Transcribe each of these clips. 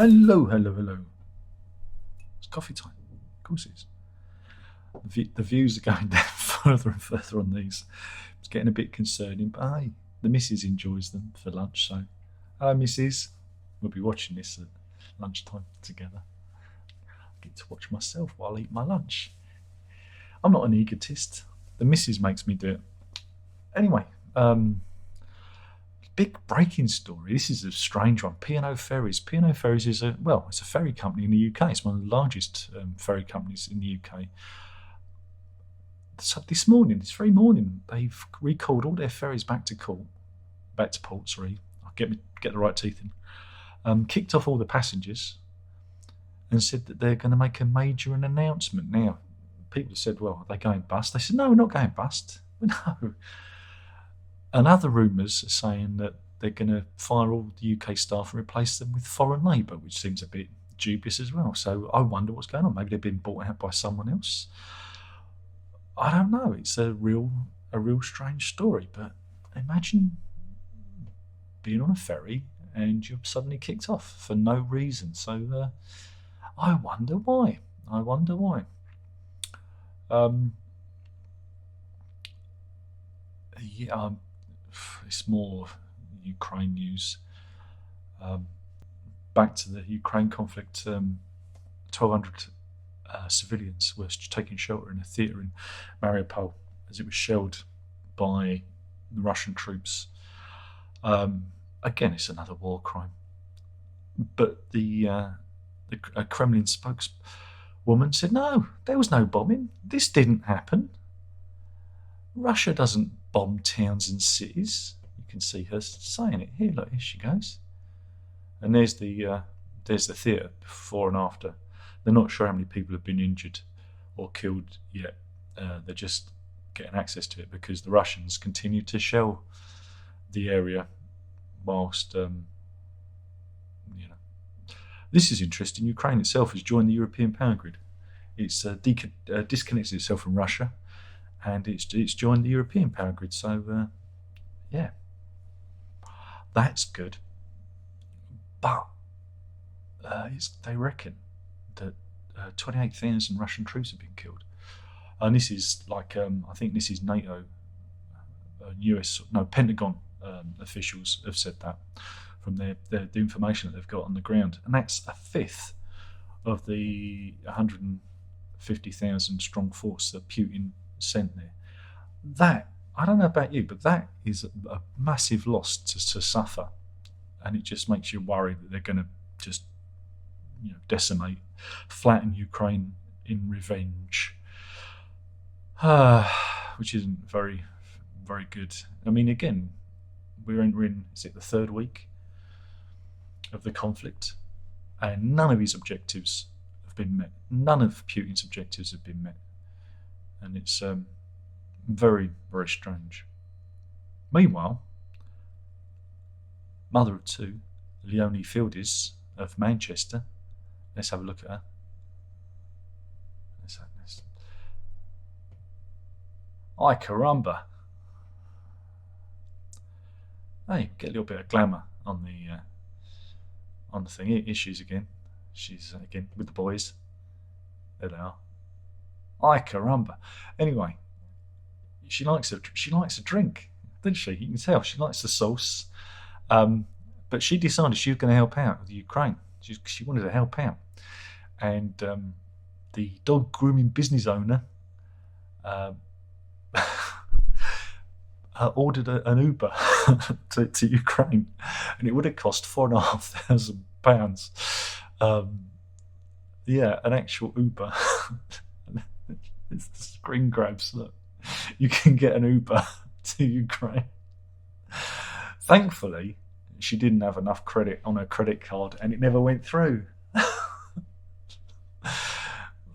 Hello, hello, hello. It's coffee time. Of course it is. The views are going down further and further on these. It's getting a bit concerning, but hey, the missus enjoys them for lunch, so hello, missus. We'll be watching this at lunchtime together. I get to watch myself while I eat my lunch. I'm not an egotist. The missus makes me do it. Anyway, big breaking story. This is a strange one. P&O Ferries. P&O Ferries is it's a ferry company in the UK. It's one of the largest ferry companies in the UK. So this very morning, they've recalled all their ferries back to port. Sorry, I'll get the right teeth in. Kicked off all the passengers, and said that they're going to make a major announcement. Now, people said, "Well, are they going bust?" They said, "No, we're not going bust." No. And other rumours are saying that they're going to fire all the UK staff and replace them with foreign labour, which seems a bit dubious as well. So I wonder what's going on. Maybe they've been bought out by someone else. I don't know. It's a real strange story. But imagine being on a ferry and you're suddenly kicked off for no reason. So I wonder why. It's more Ukraine news. Back to the Ukraine conflict. 1,200 civilians were taking shelter in a theatre in Mariupol as it was shelled by the Russian troops. Again, it's another war crime. But the Kremlin spokeswoman said, no, there was no bombing. This didn't happen. Russia doesn't bomb towns and cities. You can see her saying it. Here she goes. And there's the theatre before and after. They're not sure how many people have been injured or killed yet. They're just getting access to it because the Russians continue to shell the area whilst, This is interesting. Ukraine itself has joined the European power grid. It's disconnected itself from Russia, and it's joined the European power grid. So, that's good. But they reckon that 28,000 Russian troops have been killed. And this is like, I think this is NATO, Pentagon officials have said that from the information that they've got on the ground. And that's a fifth of the 150,000 strong force that Putin sent there. That, I don't know about you, but that is a massive loss to suffer. And it just makes you worry that they're going to just decimate, flatten Ukraine in revenge, which isn't very, very good. I mean, again, we're entering, is it the third week of the conflict, and none of his objectives have been met. None of Putin's objectives have been met, and it's very, very strange. Meanwhile, mother of two, Leonie Fieldis of Manchester. Let's have a look at her. Ay caramba. Hey, get a little bit of glamour on the thing. Here she is again. She's again with the boys. There they are. Ay caramba. Anyway, she likes a drink, doesn't she? You can tell she likes the sauce. But she decided she was going to help out with Ukraine. She wanted to help out. And the dog grooming business owner ordered an Uber to Ukraine, and it would have cost £4,500. An actual Uber. It's the screen grabs. Look, you can get an Uber to Ukraine. Thankfully, she didn't have enough credit on her credit card, and it never went through.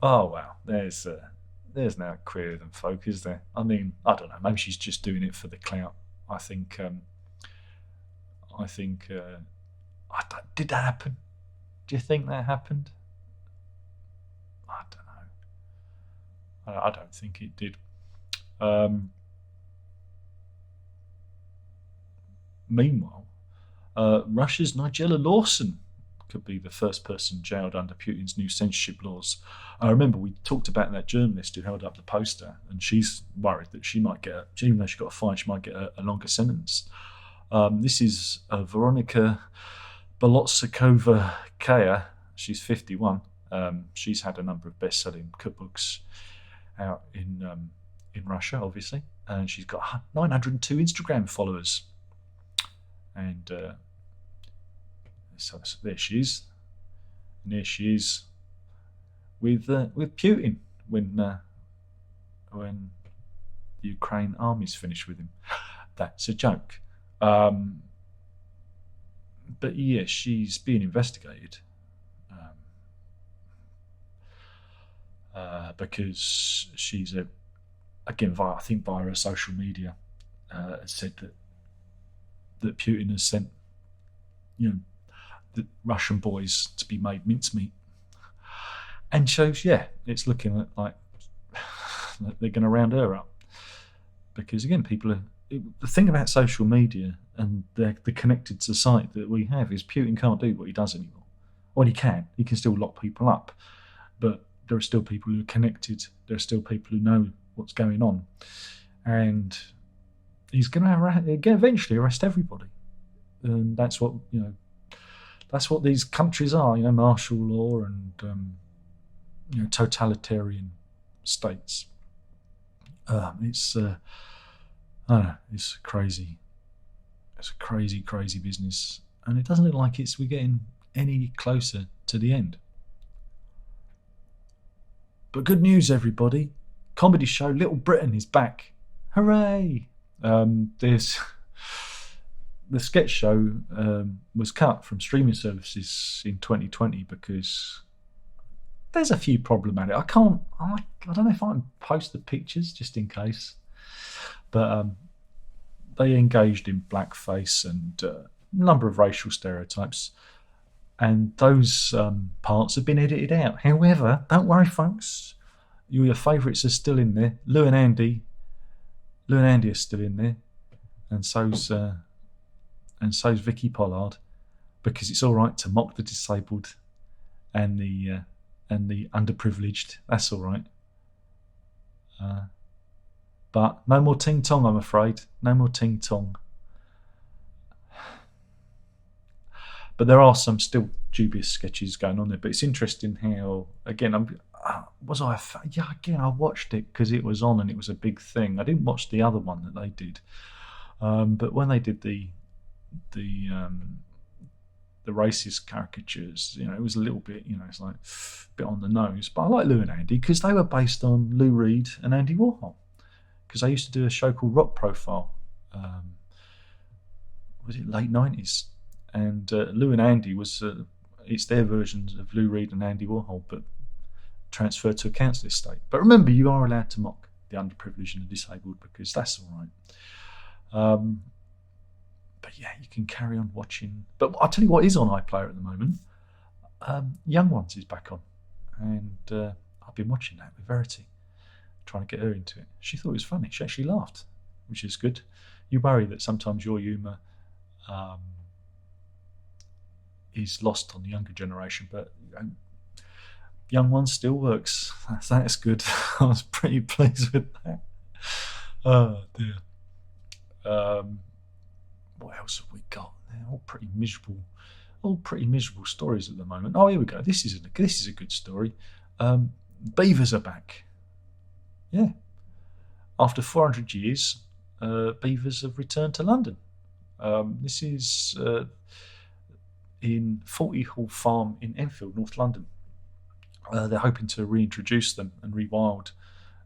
Oh wow, there's no queer than folk, is there? I mean, I don't know. Maybe she's just doing it for the clout. I think. Did that happen? Do you think that happened? I don't know. I don't think it did. Meanwhile, Russia's Nigella Lawson could be the first person jailed under Putin's new censorship laws. I remember we talked about that journalist who held up the poster, and she's worried that she might get, even though she got a fine, she might get a longer sentence. This is Veronika Bolotsikova-Kaya. She's 51. She's had a number of best-selling cookbooks out in Russia, obviously, and she's got 902 Instagram followers. And so there she is, and there she is with Putin when the Ukraine army's finished with him. That's a joke. But yeah, she's being investigated because she's again via her social media said that Putin has sent the Russian boys to be made mincemeat, and shows it's looking like they're going to round her up, because again the thing about social media and the connected society that we have is Putin can't do what he does anymore. Well, he can still lock people up, but there are still people who are connected. There are still people who know what's going on, and he's going to eventually arrest everybody. And that's what these countries are, martial law and totalitarian states. It's I don't know, it's crazy. It's a crazy business, and it doesn't look like we're getting any closer to the end. But good news, everybody! Comedy show Little Britain is back. Hooray! The sketch show was cut from streaming services in 2020 because there's a few problematic. I don't know if I can post the pictures just in case, but they engaged in blackface and a number of racial stereotypes, and those parts have been edited out. However, don't worry, folks, your favourites are still in there. Lou and Andy are still in there, and so's Vicky Pollard, because it's all right to mock the disabled and the underprivileged. That's all right. But no more ting tong, I'm afraid. No more ting tong. But there are some still dubious sketches going on there. But it's interesting how, again, I watched it because it was on and it was a big thing. I didn't watch the other one that they did. But when they did the racist caricatures, it was a little bit, it's like a bit on the nose. But I like Lou and Andy because they were based on Lou Reed and Andy Warhol, because they used to do a show called Rock Profile. Was it late 90s? And Lou and Andy it's their versions of Lou Reed and Andy Warhol, but transferred to a council estate. But remember, you are allowed to mock the underprivileged and the disabled, because that's all right. But yeah, you can carry on watching. But I'll tell you what is on iPlayer at the moment. Young Ones is back on, and I've been watching that with Verity, trying to get her into it. She thought it was funny. She actually laughed, which is good. You worry that sometimes your humour is lost on the younger generation, but Young Ones still works. That's good. I was pretty pleased with that. Oh dear. What else have we got? They're all pretty miserable stories at the moment. Oh, here we go. This is a good story. Beavers are back. Yeah. After 400 years, beavers have returned to London. This is in 40 Hall Farm in Enfield, North London. They're hoping to reintroduce them and rewild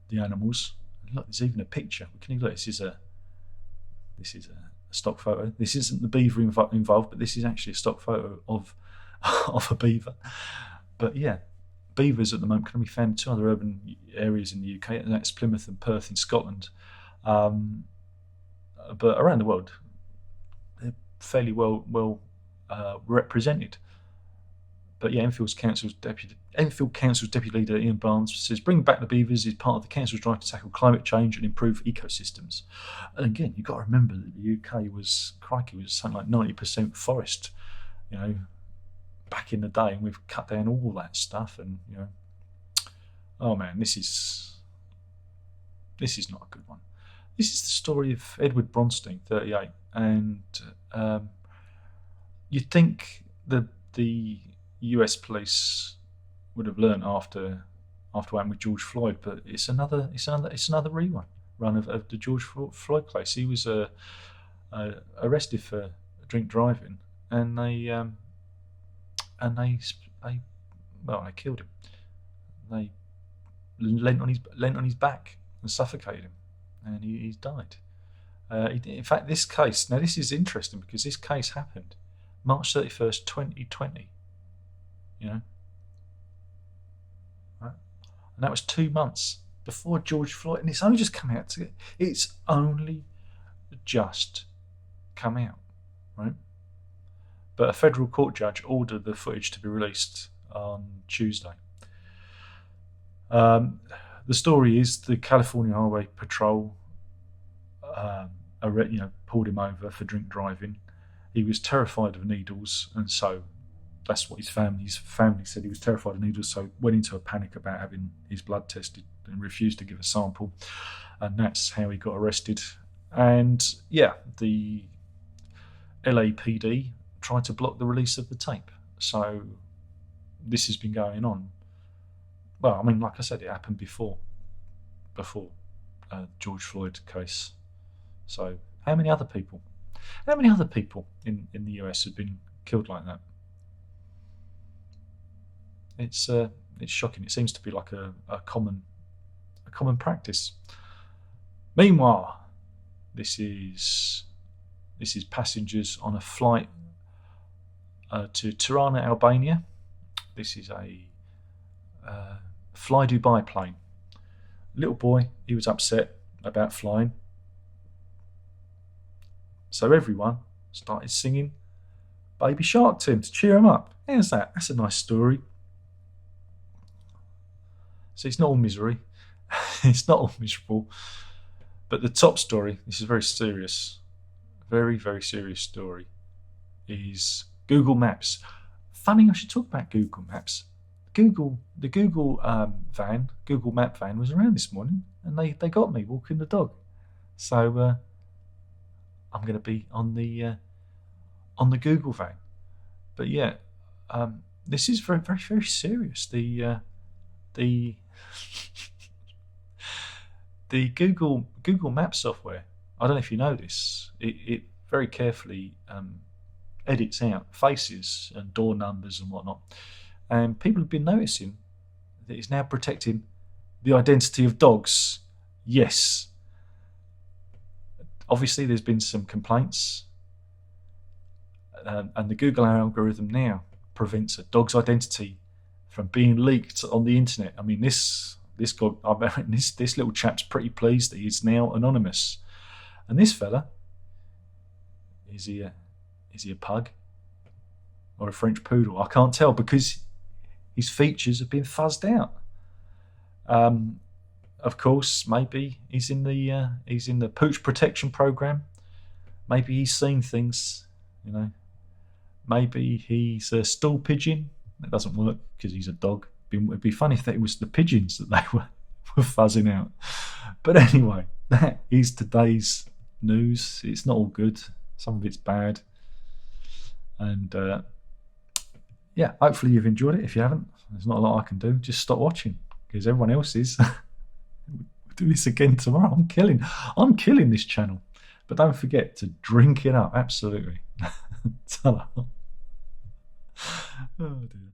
the animals. Look, there's even a picture. Can you look? This is a stock photo. This isn't the beaver involved, but this is actually a stock photo of a beaver. But yeah, beavers at the moment can be found in two other urban areas in the UK, and that's Plymouth and Perth in Scotland. But around the world, they're fairly well represented. But yeah, Enfield Council's deputy leader Ian Barnes says bringing back the beavers is part of the council's drive to tackle climate change and improve ecosystems. And again, you've got to remember that the UK was something like 90% forest, back in the day, and we've cut down all that stuff. And oh man, this is not a good one. This is the story of Edward Bronstein, 38, and you'd think the US police would have learned after what happened with George Floyd, but it's another rerun of the George Floyd case. He was arrested for drink driving, and they killed him. They leant on his back and suffocated him, and he died. In fact, this case, now this is interesting because this case happened March 31st, 2020. Right? And that was 2 months before George Floyd, and it's only just come out. It's only just come out, right? But a federal court judge ordered the footage to be released on Tuesday. The story is the California Highway Patrol pulled him over for drink driving. He was terrified of needles, and so that's what his family said. He was terrified of needles, so went into a panic about having his blood tested and refused to give a sample, and that's how he got arrested. And the LAPD tried to block the release of the tape. So this has been going on. Well, I mean, like I said, it happened before George Floyd case. So how many other people in the US have been killed like that? It's shocking. It seems to be like a common practice. Meanwhile, this is passengers on a flight to Tirana, Albania. This is a Fly Dubai plane. Little boy, he was upset about flying, so everyone started singing Baby Shark to him to cheer him up. How's that? That's a nice story. So it's not all misery. It's not all miserable. But the top story, this is very serious, very, very serious story, is Google Maps. Funny, I should talk about Google Maps. The Google Map van was around this morning, and they got me walking the dog. So I'm going to be on the Google van. But this is very, very, very serious. The Google Map software, I don't know if you know this, it very carefully edits out faces and door numbers and whatnot. And people have been noticing that it's now protecting the identity of dogs. Yes. Obviously, there's been some complaints, and the Google algorithm now prevents a dog's identity from being leaked on the internet. I mean, this little chap's pretty pleased that he's now anonymous. And this fella, is he a pug or a French poodle? I can't tell because his features have been fuzzed out. Of course, maybe he's in the Pooch protection program. Maybe he's seen things, Maybe he's a stool pigeon. That doesn't work because he's a dog. It'd be funny if it was the pigeons that they were fuzzing out. But anyway, that is today's news. It's not all good. Some of it's bad. And hopefully you've enjoyed it. If you haven't, there's not a lot I can do. Just stop watching because everyone else is. We'll do this again tomorrow. I'm killing this channel. But don't forget to drink it up. Absolutely. Ta-ra. Oh dear.